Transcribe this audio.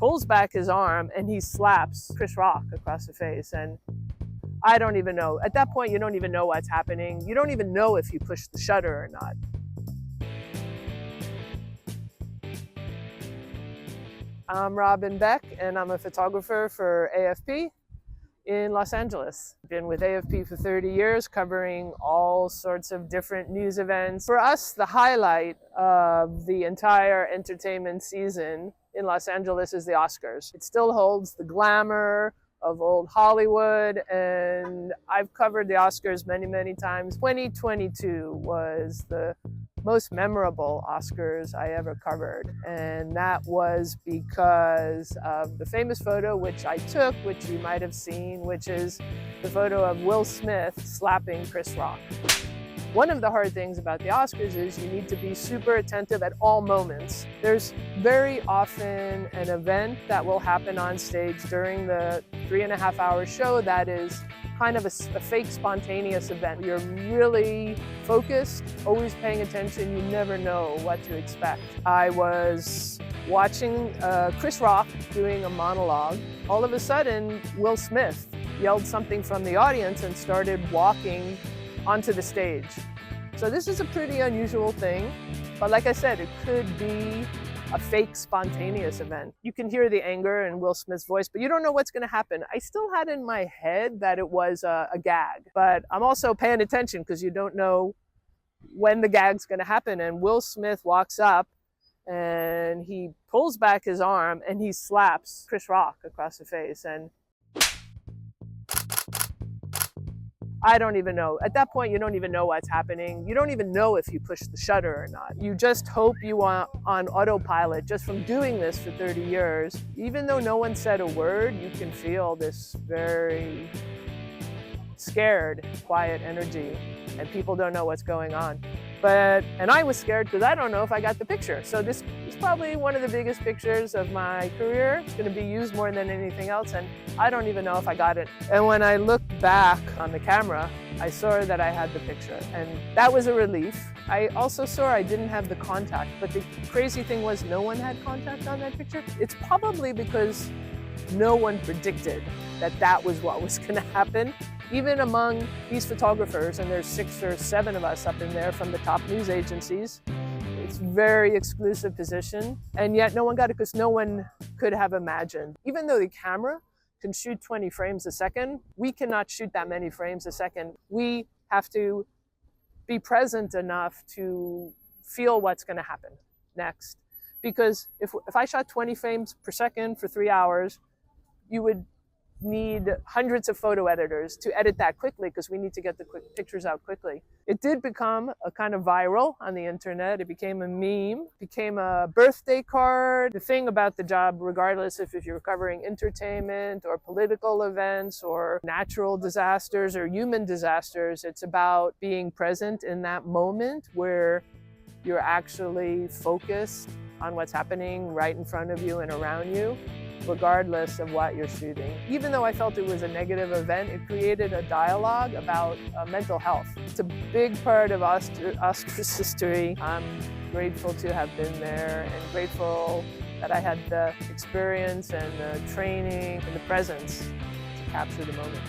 pulls back his arm and he slaps Chris Rock across the face. And I don't even know. At that point, you don't even know what's happening. You don't even know if you push the shutter or not. I'm Robyn Beck, and I'm a photographer for AFP in Los Angeles. Been with AFP for 30 years, covering all sorts of different news events. For us, the highlight of the entire entertainment season in Los Angeles is the Oscars. It still holds the glamour of old Hollywood, and I've covered the Oscars many, many times. 2022 was the most memorable Oscars I ever covered, and that was because of the famous photo which I took, which you might have seen, which is the photo of Will Smith slapping Chris Rock. One of the hard things about the Oscars is you need to be super attentive at all moments. There's very often an event that will happen on stage during the 3.5-hour show that is kind of a fake spontaneous event. You're really focused, always paying attention. You never know what to expect. I was watching Chris Rock doing a monologue. All of a sudden, Will Smith yelled something from the audience and started walking onto the stage. So this is a pretty unusual thing, but like I said, it could be a fake spontaneous event. You can hear the anger in Will Smith's voice, but you don't know what's going to happen. I still had in my head that it was a gag, but I'm also paying attention because you don't know when the gag's going to happen. And Will Smith walks up and he pulls back his arm and he slaps Chris Rock across the face. And I don't even know. At that point, you don't even know what's happening. You don't even know if you push the shutter or not. You just hope you are on autopilot just from doing this for 30 years. Even though no one said a word, you can feel this very scared, quiet energy, and people don't know what's going on. And I was scared because I don't know if I got the picture. So this is probably one of the biggest pictures of my career. It's going to be used more than anything else, and I don't even know if I got it. And when I looked back on the camera, I saw that I had the picture, and that was a relief. I also saw I didn't have the contact, but the crazy thing was no one had contact on that picture. It's probably because no one predicted that that was what was going to happen. Even among these photographers, and there's 6 or 7 of us up in there from the top news agencies, it's a very exclusive position, and yet no one got it because no one could have imagined. Even though the camera can shoot 20 frames a second, we cannot shoot that many frames a second. We have to be present enough to feel what's going to happen next. Because if I shot 20 frames per second for 3 hours, you would need hundreds of photo editors to edit that quickly because we need to get the quick pictures out quickly. It did become a kind of viral on the internet. It became a meme, became a birthday card. The thing about the job, regardless if you're covering entertainment or political events or natural disasters or human disasters, it's about being present in that moment where you're actually focused on what's happening right in front of you and around you, regardless of what you're shooting. Even though I felt it was a negative event, it created a dialogue about mental health. It's a big part of Oscars history. I'm grateful to have been there and grateful that I had the experience and the training and the presence to capture the moment.